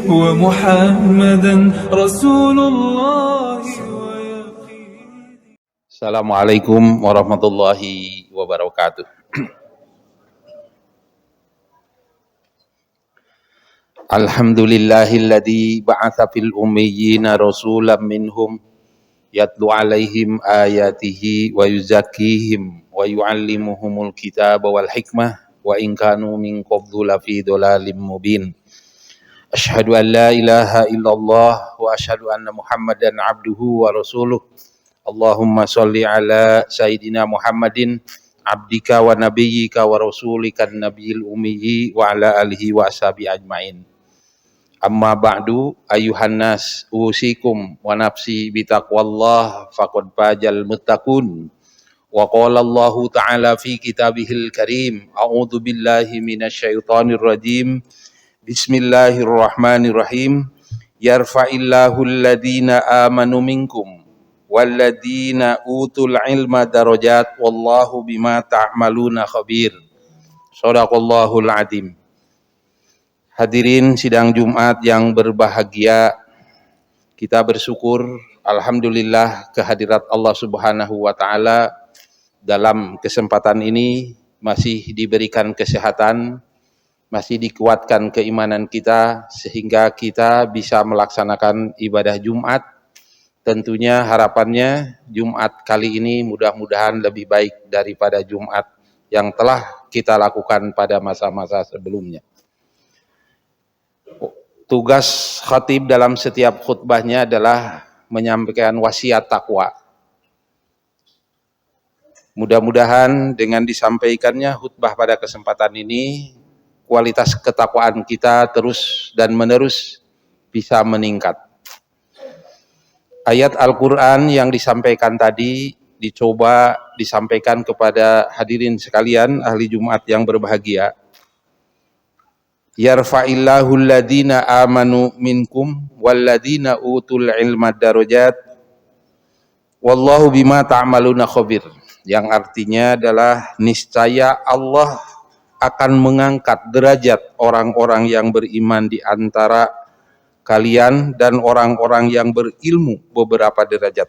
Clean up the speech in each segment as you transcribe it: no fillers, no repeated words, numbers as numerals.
ومحمدا رسول الله. Assalamualaikum warahmatullahi wabarakatuh. Alhamdulillahilladzi ba'atsa fil ummiyina rasulan minhum yatlu alaihim ayatihi wa yuzakkihim wa yu'allimuhumul kitaba wal hikmah wa in kanu min qablu lafi dhalalim mubin. Asyhadu an la ilaha illallah wa asyhadu anna Muhammadan abduhu wa rasuluh. Allahumma sholli ala Sayyidina Muhammadin abdika wa nabiyyika wa rasulika nabiyil ummiyi wa ala alihi wa ashabi ajmain. Amma ba'du ayuhan nas usikum wa nafsi bitaqwallah faqad fajal muttaqun. Wa qala Allahu ta'ala fi kitabihil karim a'udzu billahi minasyaitonir rajim. Bismillahirrahmanirrahim. Yarfa'illahu alladhina amanu minkum walladzina utul ilma darajat wallahu bima ta'maluna khabir. Shadaqallahul adzim. Hadirin sidang Jumat yang berbahagia, kita bersyukur alhamdulillah kehadirat Allah Subhanahu wa taala. Dalam kesempatan ini masih diberikan kesehatan, masih dikuatkan keimanan kita sehingga kita bisa melaksanakan ibadah Jumat. Tentunya harapannya Jumat kali ini mudah-mudahan lebih baik daripada Jumat yang telah kita lakukan pada masa-masa sebelumnya. Tugas khatib dalam setiap khutbahnya adalah menyampaikan wasiat takwa. Mudah-mudahan dengan disampaikannya khutbah pada kesempatan ini, kualitas ketakwaan kita terus dan menerus bisa meningkat. Ayat Al-Quran yang disampaikan tadi dicoba disampaikan kepada hadirin sekalian ahli Jumat yang berbahagia. Yarfa'illahu alladhina amanu minkum walladhina utul ilma darajat wallahu bima ta'maluna khabir. Yang artinya adalah niscaya Allah akan mengangkat derajat orang-orang yang beriman di antara kalian dan orang-orang yang berilmu beberapa derajat.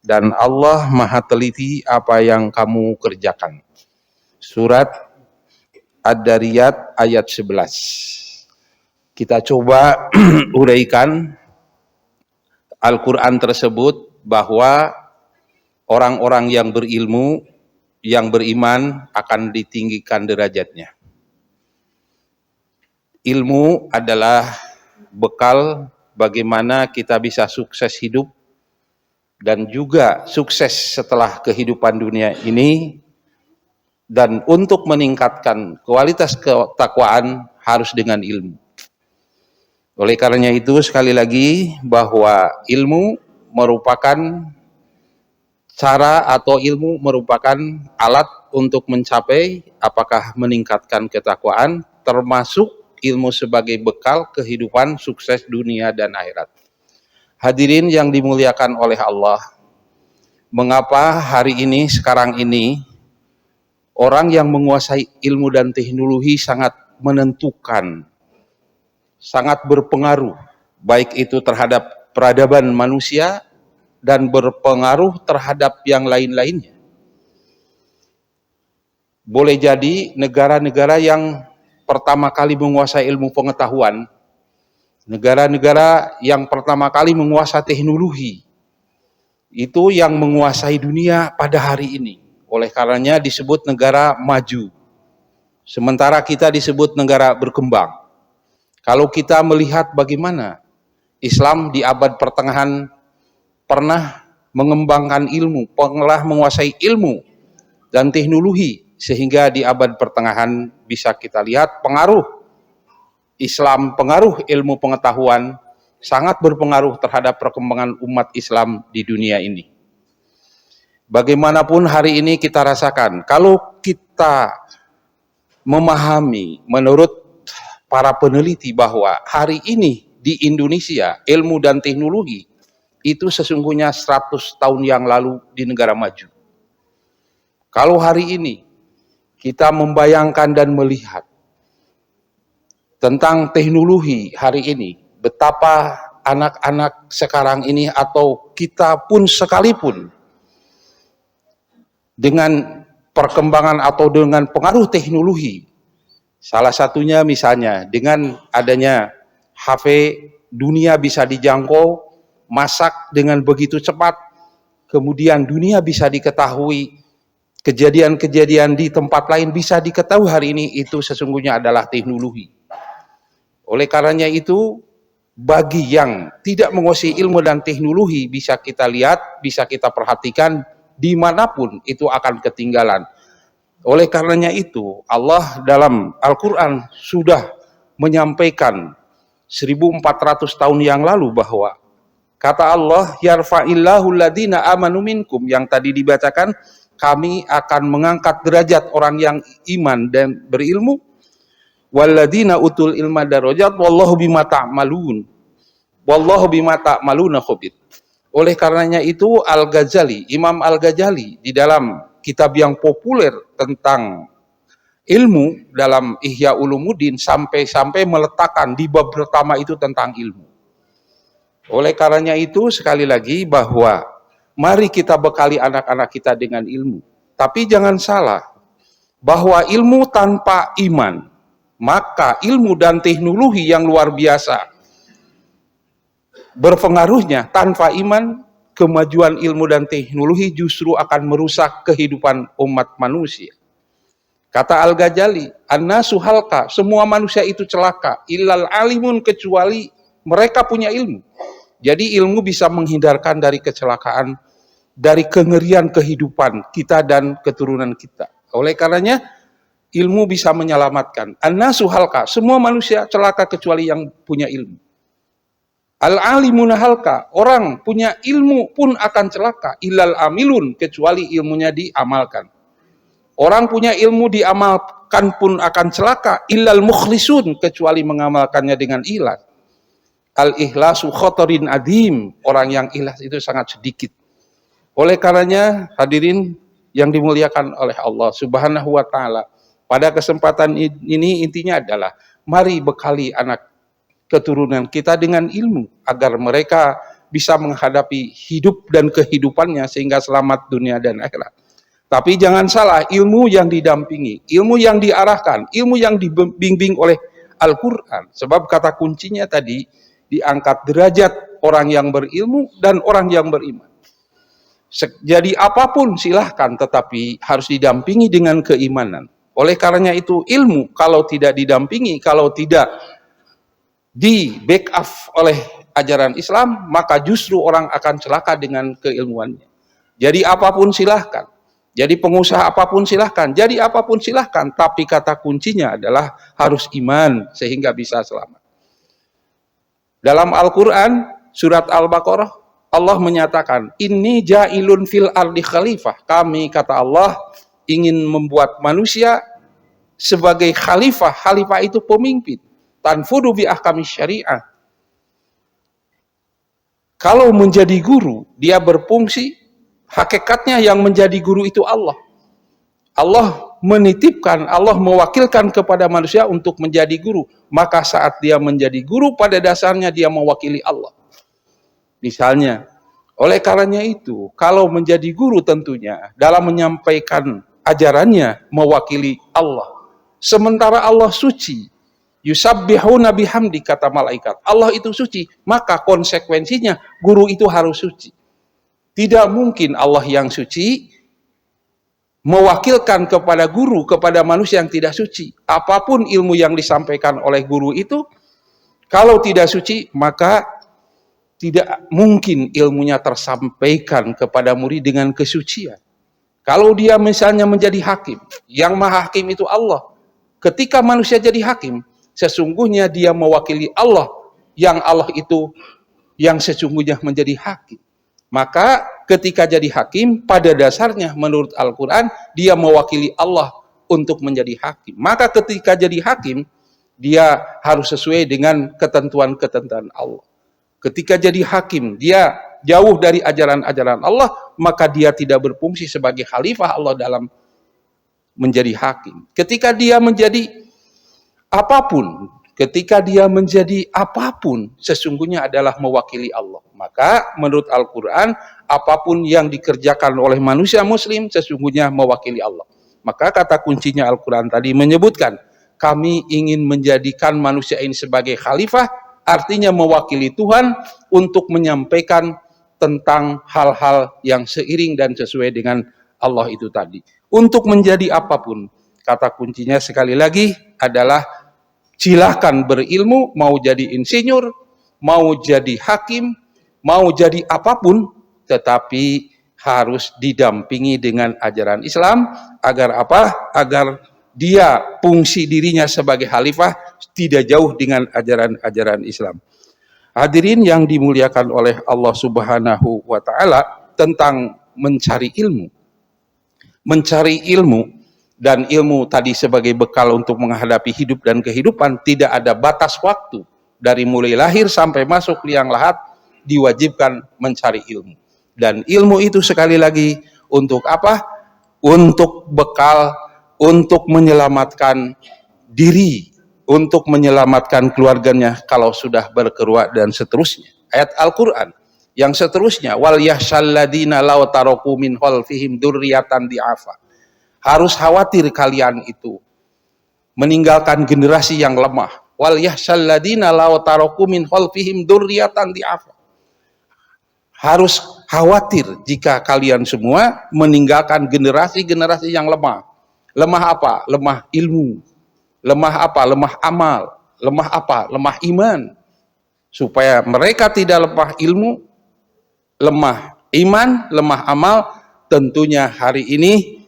Dan Allah maha teliti apa yang kamu kerjakan. Surat Ad-Dariyat ayat 11. Kita coba uraikan Al-Quran tersebut bahwa orang-orang yang berilmu, yang beriman akan ditinggikan derajatnya. Ilmu adalah bekal bagaimana kita bisa sukses hidup dan juga sukses setelah kehidupan dunia ini. Dan untuk meningkatkan kualitas ketakwaan harus dengan ilmu. Oleh karenanya itu sekali lagi bahwa ilmu merupakan cara atau ilmu merupakan alat untuk mencapai apakah meningkatkan ketakwaan, termasuk ilmu sebagai bekal kehidupan sukses dunia dan akhirat. Hadirin yang dimuliakan oleh Allah, mengapa hari ini, sekarang ini, orang yang menguasai ilmu dan teknologi sangat menentukan, sangat berpengaruh, baik itu terhadap peradaban manusia dan berpengaruh terhadap yang lain-lainnya. Boleh jadi negara-negara yang pertama kali menguasai ilmu pengetahuan, negara-negara yang pertama kali menguasai teknologi, itu yang menguasai dunia pada hari ini. Oleh karenanya disebut negara maju. Sementara kita disebut negara berkembang. Kalau kita melihat bagaimana Islam di abad pertengahan pernah mengembangkan ilmu, pernah menguasai ilmu dan teknologi, sehingga di abad pertengahan bisa kita lihat pengaruh Islam, pengaruh ilmu pengetahuan sangat berpengaruh terhadap perkembangan umat Islam di dunia ini. Bagaimanapun hari ini kita rasakan, kalau kita memahami menurut para peneliti bahwa hari ini di Indonesia ilmu dan teknologi itu sesungguhnya 100 tahun yang lalu di negara maju. Kalau hari ini kita membayangkan dan melihat tentang teknologi hari ini betapa anak-anak sekarang ini atau kita pun sekalipun dengan perkembangan atau dengan pengaruh teknologi. Salah satunya misalnya dengan adanya HP, dunia bisa dijangkau, masak dengan begitu cepat, kemudian dunia bisa diketahui, kejadian-kejadian di tempat lain bisa diketahui hari ini, itu sesungguhnya adalah teknologi. Oleh karenanya itu, bagi yang tidak menguasai ilmu dan teknologi, bisa kita lihat, bisa kita perhatikan, dimanapun itu akan ketinggalan. Oleh karenanya itu, Allah dalam Al-Quran sudah menyampaikan 1400 tahun yang lalu bahwa kata Allah, yarfa'illahu alladhina amanu minkum, yang tadi dibacakan, kami akan mengangkat derajat orang yang iman dan berilmu, walladhina utul ilma darajat, wallahu bima ta'malun, wallahu bima ta'maluna khabir. Oleh karenanya itu, Al-Ghazali, Imam Al-Ghazali di dalam kitab yang populer tentang ilmu dalam Ihya Ulumuddin sampai meletakkan di bab pertama itu tentang ilmu. Oleh karenanya itu, sekali lagi bahwa mari kita bekali anak-anak kita dengan ilmu. Tapi jangan salah, bahwa ilmu tanpa iman, maka ilmu dan teknologi yang luar biasa berpengaruhnya, tanpa iman, kemajuan ilmu dan teknologi justru akan merusak kehidupan umat manusia. Kata Al-Ghazali, an-nasu halqa, semua manusia itu celaka, illal alimun, kecuali mereka punya ilmu. Jadi ilmu bisa menghindarkan dari kecelakaan, dari kengerian kehidupan kita dan keturunan kita. Oleh karenanya, ilmu bisa menyelamatkan. An-nasu halqa, semua manusia celaka kecuali yang punya ilmu. Al-alimuna halka, orang punya ilmu pun akan celaka, illal amilun, kecuali ilmunya diamalkan. Orang punya ilmu diamalkan pun akan celaka, illal mukhlisun, kecuali mengamalkannya dengan ikhlas. Al-ikhlasu khotorin adim, orang yang ikhlas itu sangat sedikit. Oleh karenanya, hadirin yang dimuliakan oleh Allah Subhanahu wa Ta'ala, pada kesempatan ini intinya adalah mari bekali anak keturunan kita dengan ilmu agar mereka bisa menghadapi hidup dan kehidupannya sehingga selamat dunia dan akhirat. Tapi jangan salah, ilmu yang didampingi, ilmu yang diarahkan, ilmu yang dibimbing oleh Al-Quran. Sebab kata kuncinya tadi, diangkat derajat orang yang berilmu dan orang yang beriman. Jadi apapun silahkan, tetapi harus didampingi dengan keimanan. Oleh karenanya itu, ilmu kalau tidak didampingi, kalau tidak di backup oleh ajaran Islam, maka justru orang akan celaka dengan keilmuannya. Jadi apapun silahkan, jadi pengusaha apapun silahkan, jadi apapun silahkan, tapi kata kuncinya adalah harus iman sehingga bisa selamat. Dalam Al-Quran surat Al-Baqarah, Allah menyatakan, inni ja'ilun fil ardi khalifah, kami kata Allah ingin membuat manusia sebagai khalifah. Khalifah itu pemimpin, tanfudu bi ahkami syariah. Kalau menjadi guru, dia berfungsi, hakikatnya yang menjadi guru itu Allah. Allah menitipkan, Allah mewakilkan kepada manusia untuk menjadi guru. Maka saat dia menjadi guru, pada dasarnya dia mewakili Allah. Misalnya, oleh karenanya itu, kalau menjadi guru tentunya dalam menyampaikan ajarannya mewakili Allah. Sementara Allah suci, yusabbihuna bihamdi, kata malaikat. Allah itu suci, maka konsekuensinya guru itu harus suci. Tidak mungkin Allah yang suci mewakilkan kepada guru, kepada manusia yang tidak suci. Apapun ilmu yang disampaikan oleh guru itu, kalau tidak suci, maka tidak mungkin ilmunya tersampaikan kepada murid dengan kesucian. Kalau dia misalnya menjadi hakim, yang maha hakim itu Allah. Ketika manusia jadi hakim, sesungguhnya dia mewakili Allah, yang Allah itu yang sesungguhnya menjadi hakim. Maka ketika jadi hakim, pada dasarnya menurut Al-Quran, dia mewakili Allah untuk menjadi hakim. Maka ketika jadi hakim, dia harus sesuai dengan ketentuan-ketentuan Allah. Ketika jadi hakim, dia jauh dari ajaran-ajaran Allah, maka dia tidak berfungsi sebagai khalifah Allah dalam menjadi hakim. Ketika dia menjadi apapun, ketika dia menjadi apapun, sesungguhnya adalah mewakili Allah. Maka menurut Al-Quran, apapun yang dikerjakan oleh manusia muslim, sesungguhnya mewakili Allah. Maka kata kuncinya Al-Quran tadi menyebutkan, kami ingin menjadikan manusia ini sebagai khalifah, artinya mewakili Tuhan untuk menyampaikan tentang hal-hal yang seiring dan sesuai dengan Allah itu tadi. Untuk menjadi apapun, kata kuncinya sekali lagi adalah silahkan berilmu, mau jadi insinyur, mau jadi hakim, mau jadi apapun, tetapi harus didampingi dengan ajaran Islam, agar apa? Agar dia fungsi dirinya sebagai khalifah tidak jauh dengan ajaran-ajaran Islam. Hadirin yang dimuliakan oleh Allah Subhanahu wa Ta'ala, tentang mencari ilmu. Mencari ilmu dan ilmu tadi sebagai bekal untuk menghadapi hidup dan kehidupan, tidak ada batas waktu. Dari mulai lahir sampai masuk liang lahat, diwajibkan mencari ilmu. Dan ilmu itu sekali lagi untuk apa? Untuk bekal, untuk menyelamatkan diri, untuk menyelamatkan keluarganya kalau sudah berkeruak dan seterusnya. Ayat Al-Quran yang seterusnya, wal yahsyalladina law taraku min khalfihim dzurriyyatan di'afa. Harus khawatir kalian itu meninggalkan generasi yang lemah. Wal yahsyalladina law taraku min khalfihim dzurriyyatan di'afa. Harus khawatir jika kalian semua meninggalkan generasi-generasi yang lemah. Lemah apa? Lemah ilmu. Lemah apa? Lemah amal. Lemah apa? Lemah iman. Supaya mereka tidak lemah ilmu, lemah iman, lemah amal, tentunya hari ini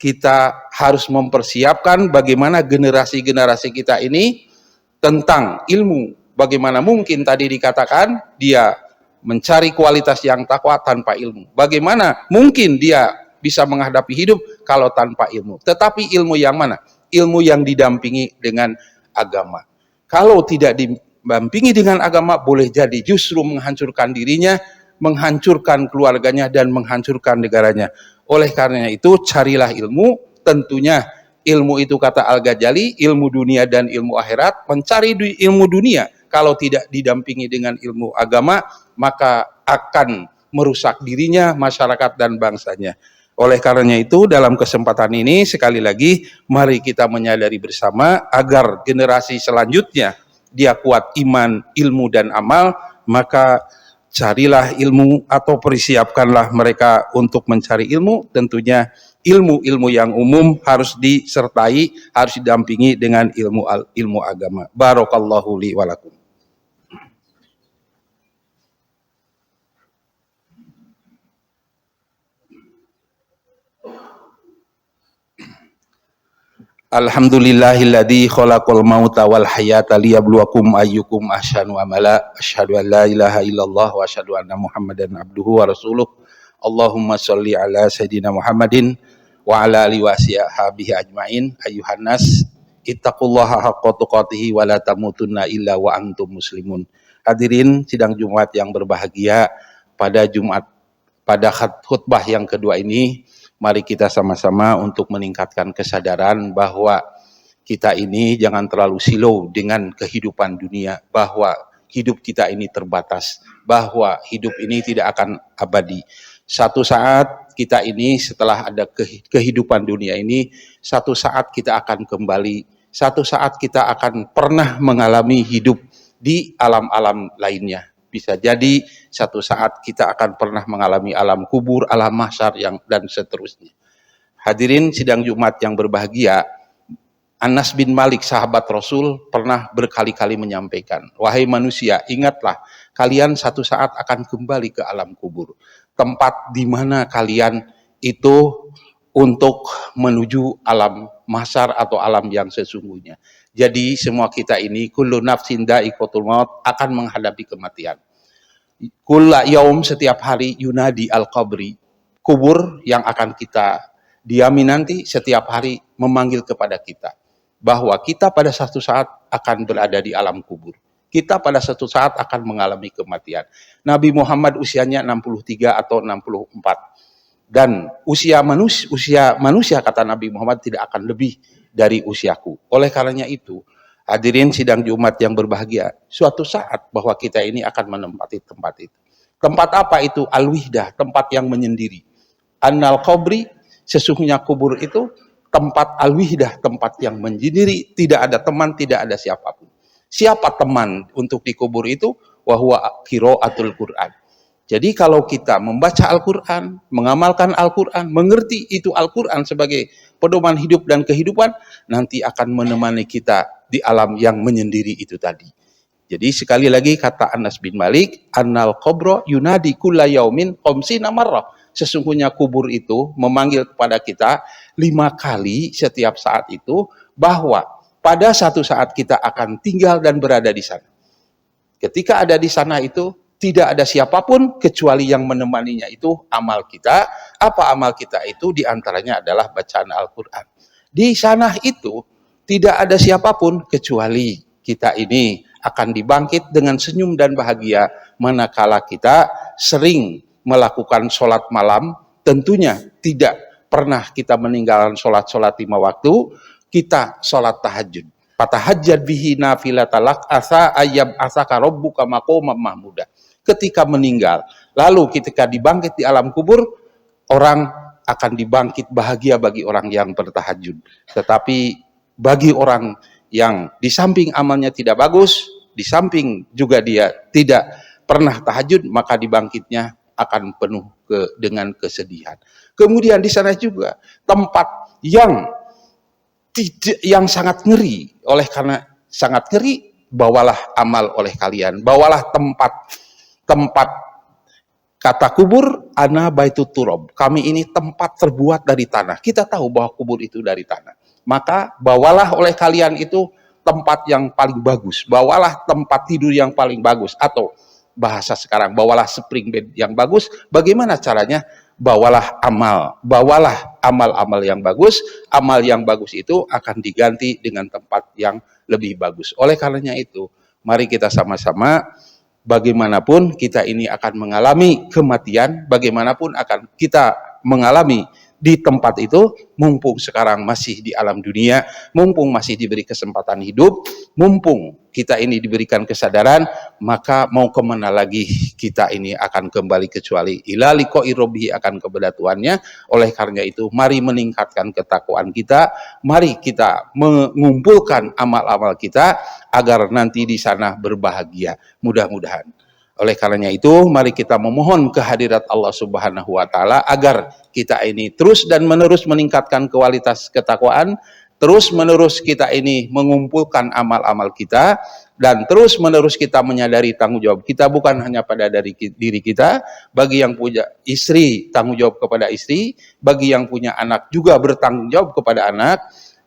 kita harus mempersiapkan bagaimana generasi-generasi kita ini tentang ilmu. Bagaimana mungkin tadi dikatakan dia mencari kualitas yang takwa tanpa ilmu. Bagaimana mungkin dia bisa menghadapi hidup kalau tanpa ilmu. Tetapi ilmu yang mana? Ilmu yang didampingi dengan agama. Kalau tidak didampingi dengan agama, boleh jadi justru menghancurkan dirinya, menghancurkan keluarganya, dan menghancurkan negaranya. Oleh karena itu, carilah ilmu. Tentunya ilmu itu, kata Al-Ghazali, ilmu dunia dan ilmu akhirat. Mencari ilmu dunia, kalau tidak didampingi dengan ilmu agama, maka akan merusak dirinya, masyarakat, dan bangsanya. Oleh karenanya itu, dalam kesempatan ini, sekali lagi, mari kita menyadari bersama, agar generasi selanjutnya, dia kuat iman, ilmu, dan amal, maka carilah ilmu atau persiapkanlah mereka untuk mencari ilmu. Tentunya ilmu-ilmu yang umum harus disertai, harus didampingi dengan ilmu agama. Barakallahu li walakum. Alhamdulillahilladzi khalaqal mauta wal hayata liyabluwakum ayyukum ahsanu amala. Asyhadu an la ilaha illallah wa asyhadu anna Muhammadan abduhu wa rasuluh. Allahumma sholli ala sayidina Muhammadin wa ala alihi wa sahbihi ajmain. Ayyuhan nas, ittaqullaha haqqa tuqatih wa la tamutunna illa wa antum muslimun. Hadirin sidang Jumat yang berbahagia, pada khutbah yang kedua ini, mari kita sama-sama untuk meningkatkan kesadaran bahwa kita ini jangan terlalu silau dengan kehidupan dunia, bahwa hidup kita ini terbatas, bahwa hidup ini tidak akan abadi. Satu saat kita ini setelah ada kehidupan dunia ini, satu saat kita akan kembali, satu saat kita akan pernah mengalami hidup di alam-alam lainnya. Bisa jadi satu saat kita akan pernah mengalami alam kubur, alam mahsyar, dan seterusnya. Hadirin sidang Jumat yang berbahagia, Anas bin Malik, sahabat Rasul, pernah berkali-kali menyampaikan, wahai manusia, ingatlah, kalian satu saat akan kembali ke alam kubur. Tempat di mana kalian itu untuk menuju alam mahsyar atau alam yang sesungguhnya. Jadi semua kita ini, kullu nafsin dha'iqatul maut, akan menghadapi kematian. Kulla yaum, setiap hari, yunadi al-qabri, kubur yang akan kita diami nanti setiap hari memanggil kepada kita, bahwa kita pada satu saat akan berada di alam kubur. Kita pada satu saat akan mengalami kematian. Nabi Muhammad usianya 63 atau 64. Dan usia manusia, kata Nabi Muhammad, tidak akan lebih dari usiaku. Oleh karenanya itu, Hadirin sidang Jumat yang berbahagia, suatu saat bahwa kita ini akan menempati tempat itu. Tempat apa itu? Al-wihdah, tempat yang menyendiri. Annal qabri, sesungguhnya kubur itu tempat al-wihdah, tempat yang menyendiri, tidak ada teman, tidak ada siapapun. Siapa teman untuk dikubur itu? Wa huwa qiraatul Qur'an. Jadi kalau kita membaca Al-Quran, mengamalkan Al-Quran, mengerti itu Al-Quran sebagai pedoman hidup dan kehidupan, nanti akan menemani kita di alam yang menyendiri itu tadi. Jadi sekali lagi kata Anas bin Malik, annal qabra yunadi kulla yaumin khamsina marrah. Sesungguhnya kubur itu memanggil kepada kita 5 kali setiap saat itu, bahwa pada satu saat kita akan tinggal dan berada di sana. Ketika ada di sana itu, tidak ada siapapun kecuali yang menemaninya itu amal kita. Apa amal kita itu? Di antaranya adalah bacaan Al-Quran. Di sana itu tidak ada siapapun kecuali kita ini akan dibangkit dengan senyum dan bahagia manakala kita sering melakukan sholat malam. Tentunya tidak pernah kita meninggalkan sholat 5 waktu. Kita sholat tahajud. Fatahajjad bihi nafilatalak asa ayyab asaka rabbuka maqaman mahmuda. Ketika meninggal, lalu ketika dibangkit di alam kubur, orang akan dibangkit bahagia bagi orang yang bertahajud. Tetapi bagi orang yang di samping amalnya tidak bagus, di samping juga dia tidak pernah tahajud, maka dibangkitnya akan penuh dengan kesedihan. Kemudian di sana juga tempat yang sangat ngeri. Oleh karena sangat ngeri, bawalah amal oleh kalian, bawalah tempat kata kubur, ana baitut turab. Kami ini tempat terbuat dari tanah. Kita tahu bahwa kubur itu dari tanah. Maka bawalah oleh kalian itu tempat yang paling bagus. Bawalah tempat tidur yang paling bagus. Atau bahasa sekarang, bawalah spring bed yang bagus. Bagaimana caranya? Bawalah amal. Bawalah amal-amal yang bagus. Amal yang bagus itu akan diganti dengan tempat yang lebih bagus. Oleh karenanya itu, mari kita sama-sama, bagaimanapun kita ini akan mengalami kematian, bagaimanapun akan kita mengalami di tempat itu, mumpung sekarang masih di alam dunia, mumpung masih diberi kesempatan hidup, mumpung kita ini diberikan kesadaran, maka mau kemana lagi kita ini akan kembali kecuali ila liqa'i rabbih, akan kepada Tuhannya. Oleh karena itu, mari meningkatkan ketakwaan kita, mari kita mengumpulkan amal-amal kita agar nanti di sana berbahagia, mudah-mudahan. Oleh karenanya itu, mari kita memohon kehadirat Allah Subhanahu wa taala agar kita ini terus dan menerus meningkatkan kualitas ketakwaan, terus menerus kita ini mengumpulkan amal-amal kita, dan terus menerus kita menyadari tanggung jawab kita bukan hanya pada diri kita. Bagi yang punya istri, tanggung jawab kepada istri, bagi yang punya anak juga bertanggung jawab kepada anak.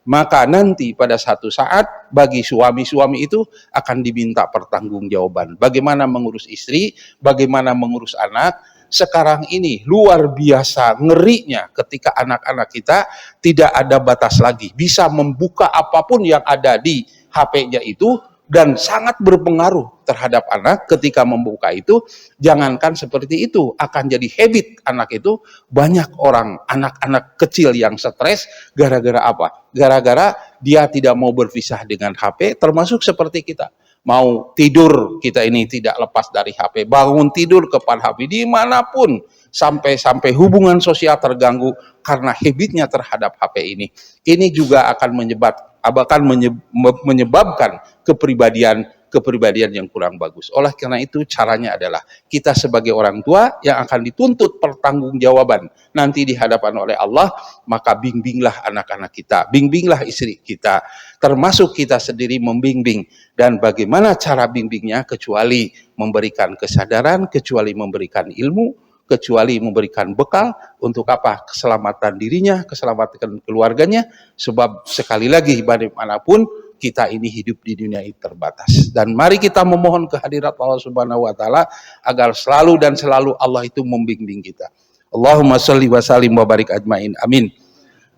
Maka nanti pada satu saat bagi suami-suami itu akan diminta pertanggungjawaban. Bagaimana mengurus istri, bagaimana mengurus anak. Sekarang ini luar biasa ngerinya ketika anak-anak kita tidak ada batas lagi. Bisa membuka apapun yang ada di HP-nya itu, dan sangat berpengaruh terhadap anak ketika membuka itu. Jangankan seperti itu, akan jadi habit anak itu. Banyak orang, anak-anak kecil yang stres gara-gara apa? Gara-gara dia tidak mau berpisah dengan HP, termasuk seperti kita. Mau tidur, kita ini tidak lepas dari HP. Bangun tidur kepada HP dimanapun. Sampai hubungan sosial terganggu karena habitnya terhadap HP ini. Ini juga akan menyebabkan kepribadian yang kurang bagus. Oleh karena itu, caranya adalah kita sebagai orang tua yang akan dituntut pertanggungjawaban nanti di hadapan oleh Allah, maka bimbinglah anak-anak kita, bimbinglah istri kita, termasuk kita sendiri membimbing. Dan bagaimana cara bimbingnya? Kecuali memberikan kesadaran, kecuali memberikan ilmu, kecuali memberikan bekal. Untuk apa? Keselamatan dirinya, keselamatan keluarganya. Sebab sekali lagi, bagaimanapun kita ini hidup di dunia ini terbatas. Dan mari kita memohon kehadirat Allah Subhanahu wa taala agar selalu dan selalu Allah itu membimbing kita. Allahumma sholli wa sallim wa barik ajmain. Amin.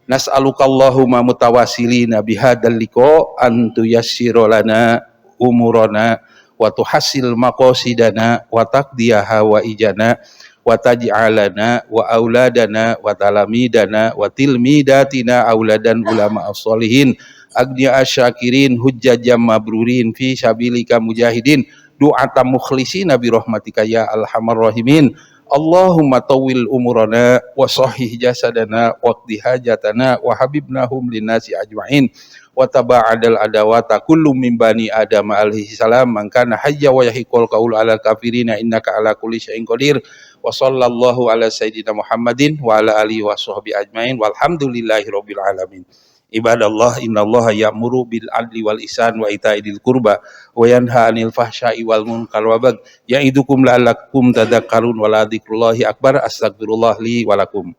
Nas'aluka Allahumma mutawassilina bihadzal liqa an tuyassira lana umurana wa tuhassil maqasidana wa taqdiyaha wa ijana wa taj'alana wa auladana wa talamidana wa tilmidatina auladan ulama as-solihin agniya asyakirin hujjajam mabrurin fi sabilika mujahidin du'ata mukhlisina bi rahmatika ya arhamar rahimin. Allahumma tawil umurana wa sahih jasadana wa qdi hajatana wa habibnahum linnasi ajma'in wa taba'adal adawata kullu min bani adam alaihi salam man kana hayya wa yahiqul qaul ala kafirina innaka ala kulli syai'in qadir wa sallallahu ala sayyidina Muhammadin wa ala alihi wa sahbihi ajma'in walhamdulillahi rabbil alamin. Ibadallah, innallaha ya'muru bil adli wal ihsan wa ita'i dzil qurba wa yanha 'anil fahsya'i wal munkar wa baghi ya'idukum la'allakum tadhakkarun wa la dzikrullahi akbar. Astagfirullah li wa lakum.